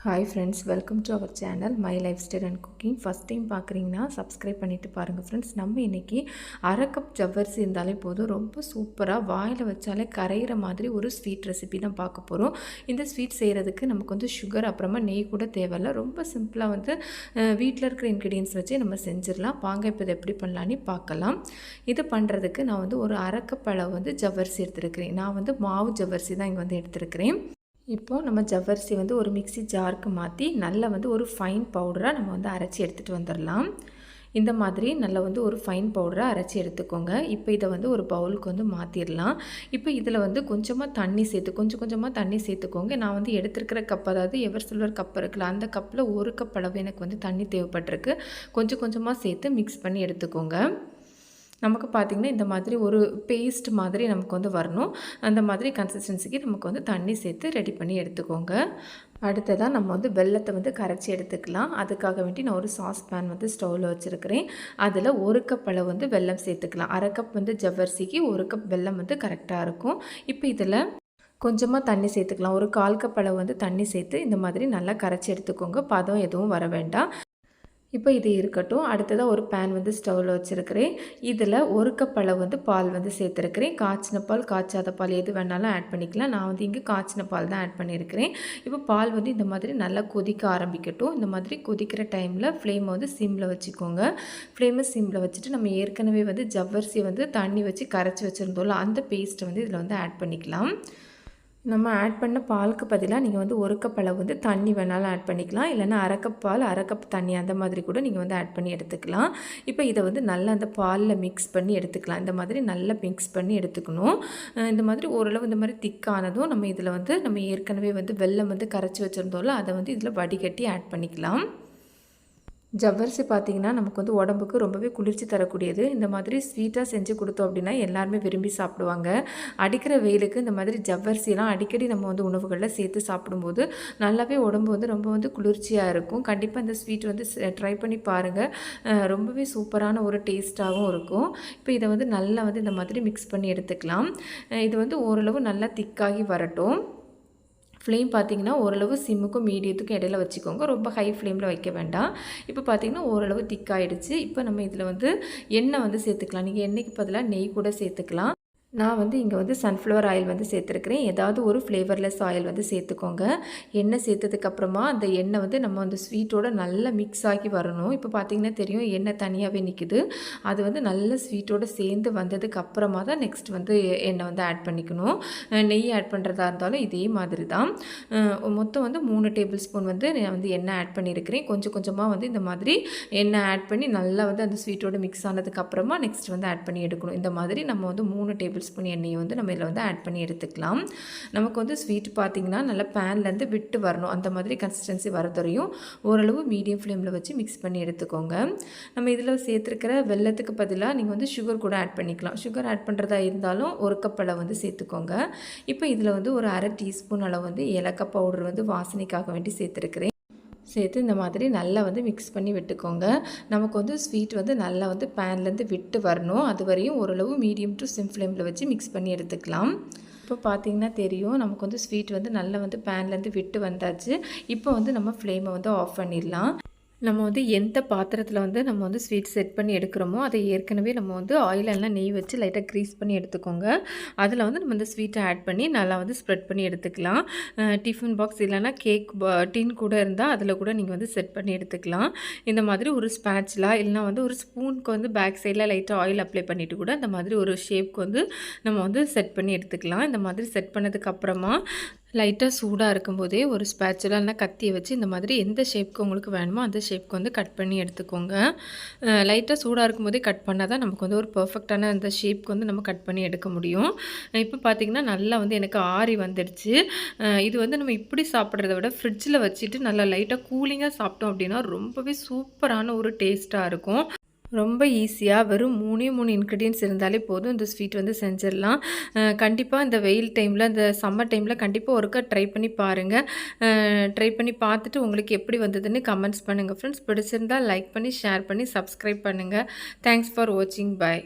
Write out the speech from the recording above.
Hi friends, welcome to our channel my lifestyle and cooking. First time பார்க்குறீங்கன்னா subscribe பண்ணிவிட்டு பாருங்கள் friends. நம்ம இன்றைக்கி அரை கப் ஜவ்வரிசி இருந்தாலே போதும், ரொம்ப சூப்பராக வாயில் வச்சாலே கரையிற மாதிரி ஒரு ஸ்வீட் ரெசிபி தான் பார்க்க போகிறோம். இந்த ஸ்வீட் செய்கிறதுக்கு நமக்கு வந்து சுகர் அப்புறமா நெய் கூட தேவையில்லை. ரொம்ப சிம்பிளாக வந்து வீட்டில் இருக்கிற இன்க்ரீடியன்ஸ் வச்சு நம்ம செஞ்சிடலாம். வாங்க இப்போ இதை எப்படி பண்ணலான்னு பார்க்கலாம். இது பண்ணுறதுக்கு நான் வந்து ஒரு அரை கப் அளவு வந்து ஜவ்வரிசி எடுத்துருக்கிறேன். நான் வந்து மாவு ஜவ்வரிசி தான் இங்கே வந்து எடுத்துருக்கிறேன். இப்போது நம்ம ஜவ்வரிசி வந்து ஒரு மிக்ஸி ஜாருக்கு மாற்றி நல்லா வந்து ஒரு ஃபைன் பவுடராக நம்ம வந்து அரைச்சி எடுத்துகிட்டு வந்துடலாம். இந்த மாதிரி நல்லா வந்து ஒரு ஃபைன் பவுடராக அரைச்சி எடுத்துக்கோங்க. இப்போ இதை வந்து ஒரு பவுலுக்கு வந்து மாற்றிடலாம். இப்போ இதில் வந்து கொஞ்சமாக தண்ணி சேர்த்து கொஞ்சம் கொஞ்சமாக தண்ணி சேர்த்துக்கோங்க. நான் வந்து எடுத்துருக்கிற கப், அதாவது எவர் சில்வர் கப் இருக்குல்ல, அந்த கப்பில் ஒரு கப் அளவு எனக்கு வந்து தண்ணி தேவைப்பட்டிருக்கு. கொஞ்சம் கொஞ்சமாக சேர்த்து மிக்ஸ் பண்ணி எடுத்துக்கோங்க. நமக்கு பார்த்திங்கன்னா இந்த மாதிரி ஒரு பேஸ்ட் மாதிரி நமக்கு வந்து வரணும். அந்த மாதிரி கன்சிஸ்டன்சிக்கு நமக்கு வந்து தண்ணி சேர்த்து ரெடி பண்ணி எடுத்துக்கோங்க. அடுத்ததாக நம்ம வந்து வெல்லத்தை வந்து கரைச்சி எடுத்துக்கலாம். அதுக்காக வேண்டி நான் ஒரு சாஸ் பேன் வந்து ஸ்டவ்வில் வச்சுருக்கிறேன். அதில் ஒரு கப் அளவு வந்து வெல்லம் சேர்த்துக்கலாம். அரை கப் வந்து ஜவ்வரிசிக்கு ஒரு கப் வெல்லம் வந்து கரெக்டாக இருக்கும். இப்போ இதில் கொஞ்சமாக தண்ணி சேர்த்துக்கலாம். ஒரு 1/4 கப் அளவு வந்து தண்ணி சேர்த்து இந்த மாதிரி நல்லா கரைச்சி எடுத்துக்கோங்க. பதம் எதுவும் வர வேண்டாம். இப்போ இது இருக்கட்டும். அடுத்ததாக ஒரு பேன் வந்து ஸ்டவ்வில் வச்சுருக்கிறேன். இதில் ஒரு கப் அளவு வந்து பால் வந்து சேர்த்துருக்கிறேன். காய்ச்சின பால், காய்ச்சாத பால் எது வேணாலும் ஆட் பண்ணிக்கலாம். நான் வந்து இங்கே காய்ச்சின பால் தான் ஆட் பண்ணியிருக்கிறேன். இப்போ பால் வந்து இந்த மாதிரி நல்லா கொதிக்க ஆரம்பிக்கட்டும். இந்த மாதிரி கொதிக்கிற டைமில் ஃப்ளேமை வந்து சிம்மில் வச்சுக்கோங்க. ஃப்ளேமை சிம்மில் வச்சுட்டு நம்ம ஏற்கனவே வந்து ஜவ்வரிசியை வந்து தண்ணி வச்சு கரைச்சி வச்சுருந்தோம்ல, அந்த பேஸ்ட்டை வந்து இதில் வந்து ஆட் பண்ணிக்கலாம். நம்ம ஆட் பண்ண பாலுக்கு பதிலாக நீங்கள் வந்து ஒரு கப் அளவு வந்து தண்ணி வேணாலும் ஆட் பண்ணிக்கலாம். இல்லைனா அரை கப் பால், அரை கப் தண்ணி, அந்த மாதிரி கூட நீங்கள் வந்து ஆட் பண்ணி எடுத்துக்கலாம். இப்போ இதை வந்து நல்லா அந்த பாலில் மிக்ஸ் பண்ணி எடுத்துக்கலாம். இந்த மாதிரி நல்லா மிக்ஸ் பண்ணி எடுத்துக்கணும். இந்த மாதிரி ஓரளவு இந்த மாதிரி திக்கானதும் நம்ம இதில் வந்து நம்ம ஏற்கனவே வந்து வெல்லம் வந்து கரைச்சி வச்சுருந்தோம்ல, அதை வந்து இதில் வடிகட்டி ஆட் பண்ணிக்கலாம். ஜவ்வரிசி பார்த்திங்கன்னா நமக்கு வந்து உடம்புக்கு ரொம்பவே குளிர்ச்சி தரக்கூடியது. இந்த மாதிரி ஸ்வீட்டாக செஞ்சு கொடுத்தோம் அப்படின்னா எல்லாருமே விரும்பி சாப்பிடுவாங்க. அடிக்கிற வெயிலுக்கு இந்த மாதிரி ஜவ்வரிசியெல்லாம் அடிக்கடி நம்ம வந்து உணவுகளில் சேர்த்து சாப்பிடும்போது நல்லாவே உடம்பு வந்து ரொம்ப வந்து குளிர்ச்சியாக இருக்கும். கண்டிப்பாக இந்த ஸ்வீட் வந்து ட்ரை பண்ணி பாருங்கள். ரொம்பவே சூப்பரான ஒரு டேஸ்ட்டாகவும் இருக்கும். இப்போ இதை வந்து நல்லா வந்து இந்த மாதிரி மிக்ஸ் பண்ணி எடுத்துக்கலாம். இது வந்து ஓரளவு நல்லா திக்காகி வரட்டும். ஃப்ளேம் பார்த்திங்கன்னா ஓரளவு சிம்முக்கும் மீடியத்துக்கும் இடையில வச்சுக்கோங்க. ரொம்ப ஹை ஃப்ளேமில் வைக்க வேண்டாம். இப்போ பார்த்திங்கன்னா ஓரளவு திக்காயிடுச்சு. இப்போ நம்ம இதில் வந்து எண்ணெய் வந்து சேர்த்துக்கலாம். நீங்கள் எண்ணெய்க்கு பதிலாக நெய் கூட சேர்த்துக்கலாம். நான் வந்து இங்கே வந்து சன்ஃப்ளவர் ஆயில் வந்து சேர்த்துருக்கிறேன். ஏதாவது ஒரு ஃப்ளேவர்லெஸ் ஆயில் வந்து சேர்த்துக்கோங்க. எண்ணெய் சேர்த்ததுக்கப்புறமா அந்த எண்ணெய் வந்து நம்ம அந்த ஸ்வீட்டோட நல்லா மிக்ஸ் ஆகி வரணும். இப்போ பார்த்திங்கன்னா தெரியும், எண்ணெய் தனியாகவே நிற்குது. அது வந்து நல்ல ஸ்வீட்டோடு சேர்ந்து வந்ததுக்கு அப்புறமா தான் நெக்ஸ்ட் வந்து எண்ணெய் வந்து ஆட் பண்ணிக்கணும். நெய் ஆட் பண்ணுறதா இருந்தாலும் இதே மாதிரி தான். மொத்தம் வந்து 3 டேபிள் ஸ்பூன் வந்து நான் வந்து எண்ணெய் ஆட் பண்ணியிருக்கிறேன். கொஞ்சம் கொஞ்சமாக வந்து இந்த மாதிரி எண்ணெய் ஆட் பண்ணி நல்லா வந்து அந்த ஸ்வீட்டோடு மிக்ஸ் ஆனதுக்கப்புறமா நெக்ஸ்ட் வந்து ஆட் பண்ணி எடுக்கணும். இந்த மாதிரி நம்ம வந்து 3 டேபிள் ஸ்பூன் எண்ணெயை வந்து நம்ம இதில் வந்து ஆட் பண்ணி எடுத்துக்கலாம். நமக்கு வந்து ஸ்வீட் பார்த்திங்கன்னா நல்லா பேன்லேருந்து விட்டு வரணும். அந்த மாதிரி கன்சிஸ்டன்சி வரதுறையும் ஓரளவு மீடியம் ஃப்ளேமில் வச்சு மிக்ஸ் பண்ணி எடுத்துக்கோங்க. நம்ம இதில் சேர்த்துருக்கிற வெல்லத்துக்கு பதிலாக நீங்கள் வந்து சுகர் கூட ஆட் பண்ணிக்கலாம். சுகர் ஆட் பண்ணுறதா இருந்தாலும் ஒரு கப் அளவு வந்து சேர்த்துக்கோங்க. இப்போ இதில் வந்து ஒரு அரை டீஸ்பூன் அளவு வந்து ஏலக்காய் பவுடர் வந்து வாசனைக்காக வேண்டி சேர்த்துருக்கிறேன். சேர்த்து இந்த மாதிரி நல்லா வந்து மிக்ஸ் பண்ணி விட்டுக்கோங்க. நமக்கு வந்து ஸ்வீட் வந்து நல்லா வந்து பேன்லேருந்து விட்டு வரணும். அது வரையும் ஓரளவு மீடியம் டு சிம் ஃப்ளேமில் வச்சு மிக்ஸ் பண்ணி எடுத்துக்கலாம். இப்போ பார்த்திங்கன்னா தெரியும், நமக்கு வந்து ஸ்வீட் வந்து நல்லா வந்து பேன்லேருந்து விட்டு வந்தாச்சு. இப்போ வந்து நம்ம ஃப்ளேமை வந்து ஆஃப் பண்ணிடலாம். நம்ம வந்து எந்த பாத்திரத்தில் வந்து நம்ம வந்து ஸ்வீட் செட் பண்ணி எடுக்கிறோமோ அதை ஏற்கனவே நம்ம வந்து ஆயிலெல்லாம் நெய் வச்சு லைட்டாக க்ரீஸ் பண்ணி எடுத்துக்கோங்க. அதில் வந்து நம்ம இந்த ஸ்வீட்டை ஆட் பண்ணி நல்லா வந்து ஸ்ப்ரெட் பண்ணி எடுத்துக்கலாம். டிஃபன் பாக்ஸ் இல்லைனா கேக் டின் கூட இருந்தால் அதில் கூட நீங்கள் வந்து செட் பண்ணி எடுத்துக்கலாம். இந்த மாதிரி ஒரு ஸ்பேட்சுலா இல்லைனா வந்து ஒரு ஸ்பூனுக்கு வந்து பேக் சைடில் லைட்டாக ஆயில் அப்ளை பண்ணிவிட்டு கூட இந்த மாதிரி ஒரு ஷேப்க்கு வந்து நம்ம வந்து செட் பண்ணி எடுத்துக்கலாம். இந்த மாதிரி செட் பண்ணதுக்கப்புறமா லைட்டாக சூடாக இருக்கும்போதே ஒரு ஸ்பேச்சுலா இல்லைனா கத்தியை வச்சு இந்த மாதிரி எந்த ஷேப்க்கு உங்களுக்கு வேணுமோ அந்த ஷேப்க்கு வந்து கட் பண்ணி எடுத்துக்கோங்க. லைட்டாக சூடாக இருக்கும்போதே கட் பண்ணால் தான் நமக்கு வந்து ஒரு பர்ஃபெக்டான அந்த ஷேப்க்கு வந்து நம்ம கட் பண்ணி எடுக்க முடியும். இப்போ பார்த்திங்கன்னா நல்லா வந்து எனக்கு ஆறி வந்துடுச்சு. இது வந்து நம்ம இப்படி சாப்பிட்றத விட ஃப்ரிட்ஜில் வச்சுட்டு நல்லா லைட்டாக கூலிங்காக சாப்பிட்டோம் அப்படின்னா ரொம்பவே சூப்பரான ஒரு டேஸ்ட்டாக இருக்கும். ரொம்ப ஈஸியாக வெறும் 3 இன்க்ரீடியன்ட்ஸ் இருந்தாலே போதும் இந்த ஸ்வீட் வந்து செஞ்சிடலாம். கண்டிப்பாக இந்த வெயில் டைமில், இந்த சம்மர் டைமில் கண்டிப்பாக ஒருக்கா ட்ரை பண்ணி பாருங்கள். ட்ரை பண்ணி பார்த்துட்டு உங்களுக்கு எப்படி வந்ததுன்னு கமெண்ட்ஸ் பண்ணுங்கள் ஃப்ரெண்ட்ஸ். பிடிச்சிருந்தால் லைக் பண்ணி, ஷேர் பண்ணி, சப்ஸ்கிரைப் பண்ணுங்கள். தேங்க்ஸ் ஃபார் வாட்சிங். பை.